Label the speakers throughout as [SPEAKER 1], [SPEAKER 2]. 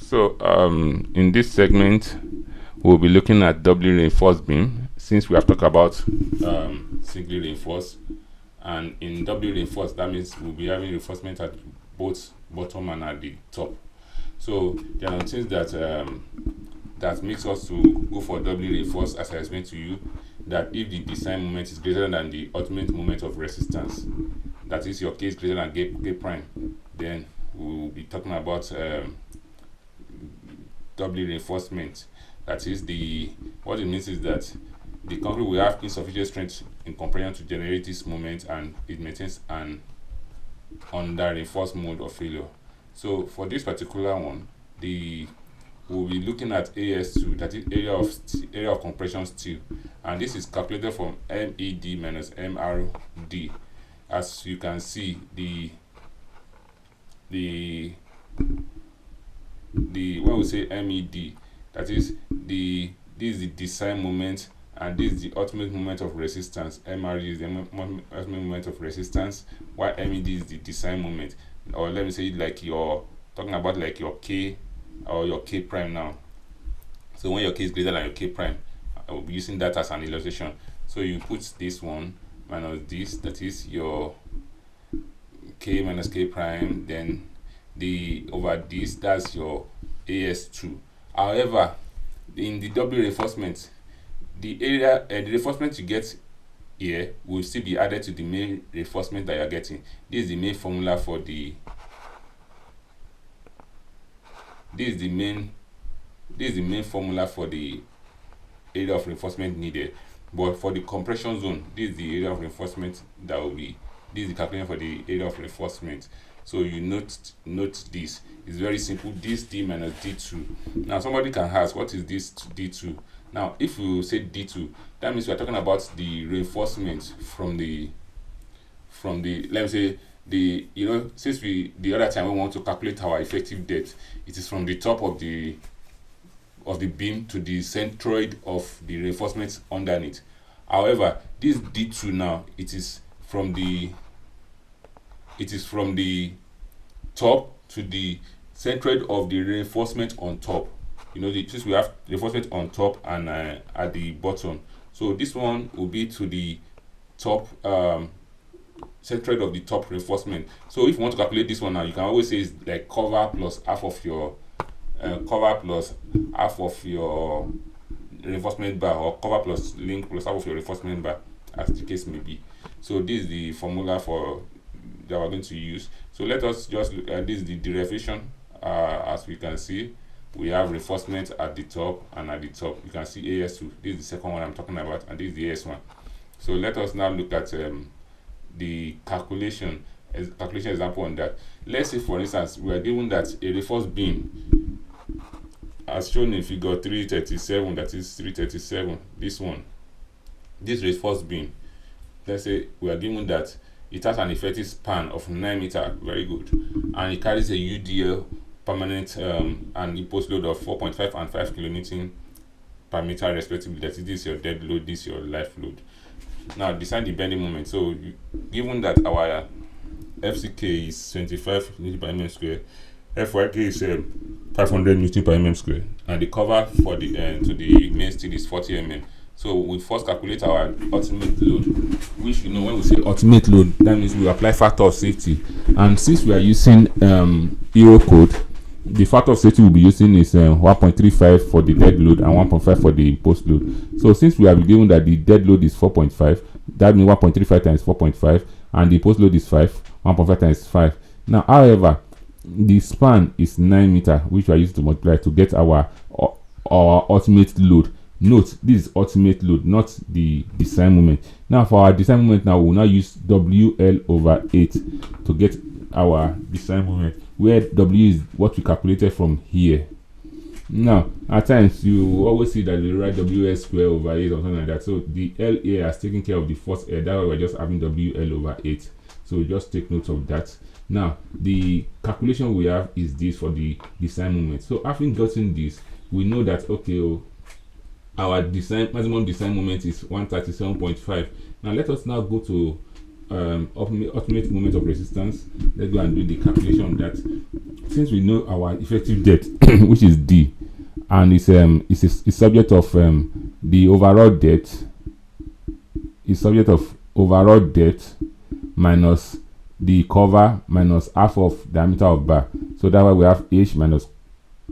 [SPEAKER 1] So in this segment, we'll be looking at doubly reinforced beam, since we have talked about singly reinforced. And in doubly reinforced, that means we'll be having reinforcement at both bottom and at the top. So there are things that that makes us to go for doubly reinforced, as I explained to you, that if the design moment is greater than the ultimate moment of resistance, that is your K is greater than K prime, then we'll be talking about doubly reinforcement. That is what it means is that the concrete will have insufficient strength in compression to generate this moment, and it maintains an under reinforced mode of failure. So for this particular one, we'll be looking at AS2, that is area of compression steel, and this is calculated from MED minus MRD. As you can see, when we say MED, that is this is the design moment, and this is the ultimate moment of resistance. MRD is the ultimate moment of resistance, while MED is the design moment. Or let me say it like you're talking about like your K or your K prime now. So when your K is greater than your K prime, I will be using that as an illustration. So you put this one minus this, that is your K minus K prime, then over this, that's your AS2. However, in the double reinforcement, the reinforcement you get here will still be added to the main reinforcement that you are getting. This is the main formula for the main formula for the area of reinforcement needed. But for the compression zone, this is the area of reinforcement that will be. This is the calculation for the area of reinforcement. So you note this. It's very simple. This D minus D2. Now somebody can ask, what is this D2? Now if you say D2, that means we are talking about the reinforcement from the let me say since the other time we want to calculate our effective depth, it is from the top of the beam to the centroid of the reinforcement underneath. However, this D2 now, it is from the top to the centroid of the reinforcement on top. Since we have reinforcement on top and at the bottom, so this one will be to the top centroid of the top reinforcement. So if you want to calculate this one now, you can always say it's like cover plus half of your reinforcement bar, or cover plus link plus half of your reinforcement bar, as the case may be. So this is the formula for that we're going to use. So let us just look at this, the derivation. As we can see, we have reinforcement at the top, and at the top you can see AS2. This is the second one I'm talking about, and this is the AS1. So let us now look at the calculation example on that. Let's say, for instance, we are given that a reinforced beam, as shown in figure 337, that is 337, this reinforced beam, let's say we are given that it has an effective span of 9 meters, very good, and it carries a UDL permanent and imposed load of 4.5 and 5 kilonewton per meter respectively. That is, this is your dead load, this is your life load. Now decide the bending moment. So given that our FCK is 25 Newton per mm square, FYK is 500 Newton per mm square, and the cover for the to the main steel is 40 mm. So we first calculate our ultimate load, which when we say ultimate load, that means we apply factor of safety. And since we are using Euro code, the factor of safety we'll be using is 1.35 for the dead load and 1.5 for the imposed load. So since we have given that the dead load is 4.5, that means 1.35 times 4.5, and the imposed load is 5, 1.5 times 5. Now, however, the span is 9 meters, which we are using to multiply to get our ultimate load. Note, this is ultimate load, not the design moment. Now for our design moment, now we'll now use WL over 8 to get our design moment, where W is what we calculated from here. Now at times you always see that they write WS square over 8 or something like that. So the LA has taken care of the first air, that's why we're just having WL over 8. So just take note of that. Now the calculation we have is this for the design moment. So having gotten this, we know that our maximum design moment is 137.5. Now let us now go to ultimate moment of resistance. Let's go and do the calculation on that. Since we know our effective depth, which is D, and it's subject of the overall depth, is subject of overall depth minus the cover minus half of diameter of bar. So that way we have H minus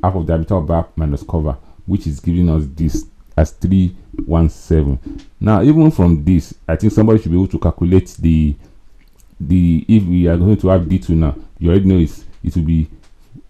[SPEAKER 1] half of diameter of bar minus cover, which is giving us this as 317. Now, even from this, I think somebody should be able to calculate the if we are going to have D2 now, you already know it will be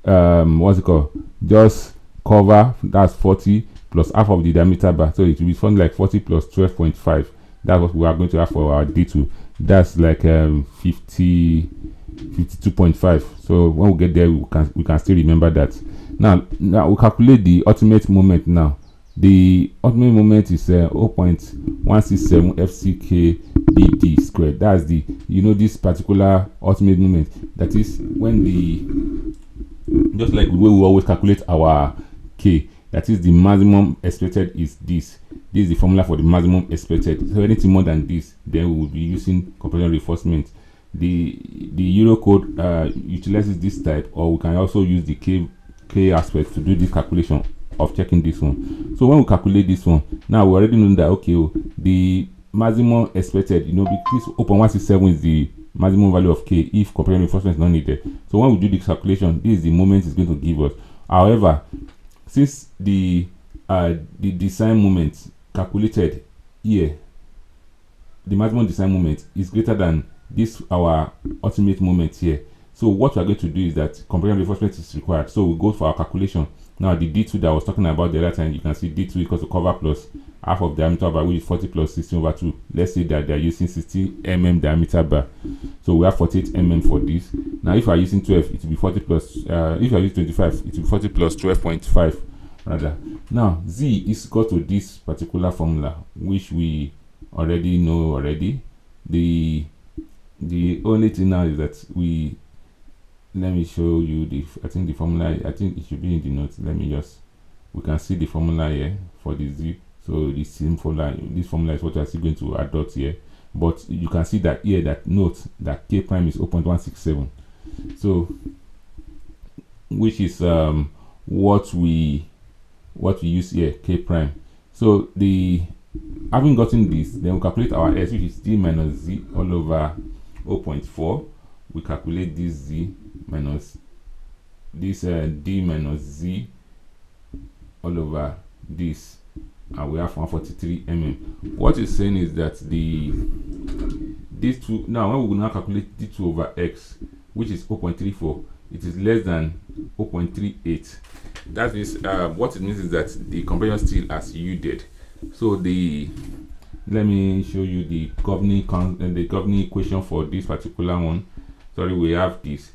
[SPEAKER 1] what's it called, just cover, that's 40 plus half of the diameter bar, so it will be something like 40 plus 12.5. That's what we are going to have for our D2. That's like 52.5. So when we get there, we can still remember that. Now we calculate the ultimate moment. Now the ultimate moment is 0.167 FCK BD squared. That's the, this particular ultimate moment. That is when just like the way we always calculate our K, that is the maximum expected is this. This is the formula for the maximum expected. So anything more than this, then we will be using compression reinforcement. The Euro code utilizes this type, or we can also use the K aspect to do this calculation of checking this one. So when we calculate this one, now we already know that the maximum expected, this 0.167 is the maximum value of K if compression reinforcement is not needed. So when we do this calculation, this is the moment it's going to give us. However, since the design moment calculated here, the maximum design moment is greater than this our ultimate moment here. So what we are going to do is that compression reinforcement is required. So we go for our calculation. Now the D2 that I was talking about the other time, you can see D2 equals to cover plus half of diameter bar, which is 40 plus 16/2. Let's say that they are using 60 mm diameter bar. So we have 48 mm for this. Now if you are using 12, it will be 40 plus, if you are using 25, it will be 40 plus 12.5 rather. Now Z is equal to this particular formula, which we already know already. The only thing now is that let me show you I think the formula, I think it should be in the notes. We can see the formula here for the Z. So this formula is what we are still going to adopt here, but you can see that here, that note that K prime is 0.167. So which is what we use here, K prime. So having gotten this, then we calculate our S, which is D minus Z all over 0.4. We calculate this Z minus this D minus Z all over this, and we have 143 mm. What it's saying is that these two, now when we will now calculate D2 over X, which is 0.34, it is less than 0.38. That is what it means is that the compression steel has yielded. So let me show you the governing equation for this particular one. Sorry, we have this.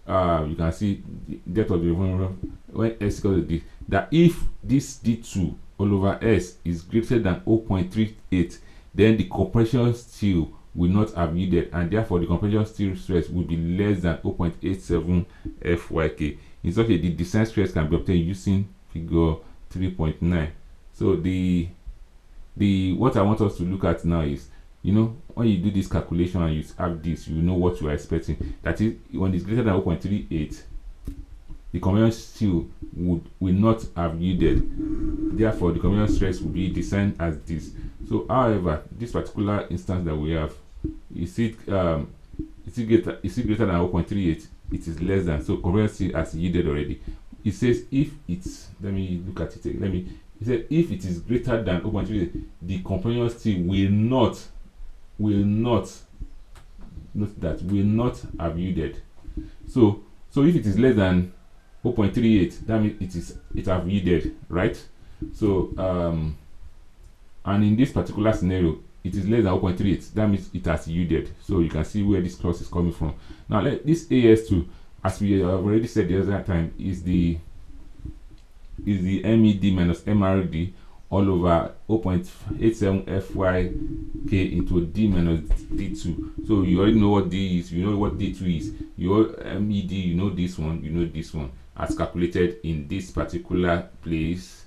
[SPEAKER 1] You can see the depth of the when S equals to this, that if this D2 all over S is greater than 0.38, then the compression steel will not have yielded, and therefore the compression steel stress will be less than 0.87 FYK. In such a the design stress can be obtained using figure 3.9. So what I want us to look at now is, when you do this calculation and you have this, you know what you are expecting. That is, when it's greater than 0.38, the compression steel will not have yielded. Therefore, the compression stress will be designed as this. So, however, this particular instance that we have, is it greater than 0.38? It is less than. So, compression steel has yielded already. It says if it's, let me look at it. It said if it is greater than 0.38, the compression steel will not have yielded. So if it is less than 0.38, that means it have yielded, right? So and in this particular scenario, it is less than 0.38, that means it has yielded. So you can see where this clause is coming from. Now this AS2, as we have already said the other time, is the MED minus MRD all over 0.87 FYK into D minus D2. So you already know what D is, you know what D2 is. Your MED, you know this one, as calculated in this particular place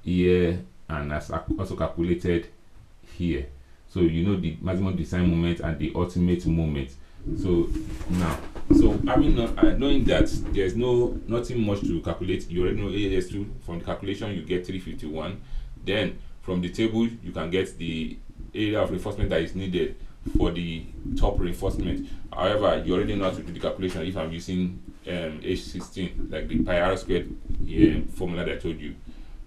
[SPEAKER 1] here, and as also calculated here. So you know the maximum design moment and the ultimate moment. So now, so having knowing that there's nothing much to calculate, you already know AS2. From the calculation you get 351. Then from the table you can get the area of reinforcement that is needed for the top reinforcement. However, you already know how to do the calculation if I'm using H16, like the pi r squared formula that I told you,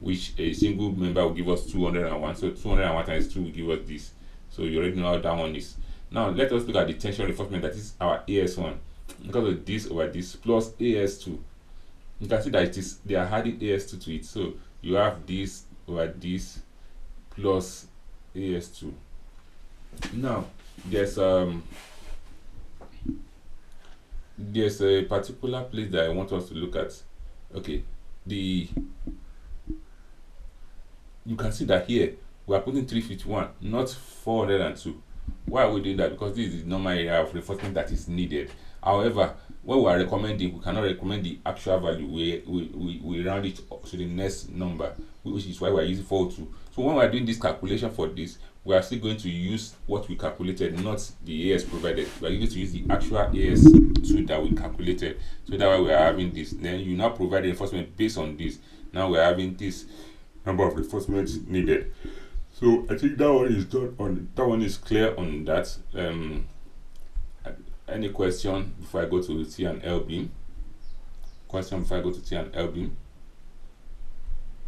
[SPEAKER 1] which a single member will give us 201. So 201 times 2 will give us this. So you already know how that one is. Now let us look at the tension reinforcement, that is our AS1. Because of this over this plus AS2, you can see that they are adding AS2 to it. So you have this over this plus AS2. Now there's a particular place that I want us to look at. Okay, you can see that here we are putting 351, not 402. Why are we doing that? Because this is the normal area of reinforcement that is needed. However, when we are recommending, we cannot recommend the actual value. We round it up to the next number, which is why we are using 402. So when we are doing this calculation for this, we are still going to use what we calculated, not the AS provided. We are going to use the actual AS2 that we calculated. So that way we are having this. Then you now provide reinforcement based on this. Now we are having this number of reinforcements needed. So I think that one is done on that one is clear on that. Any question before I go to T and L beam? Question before I go to T and L beam?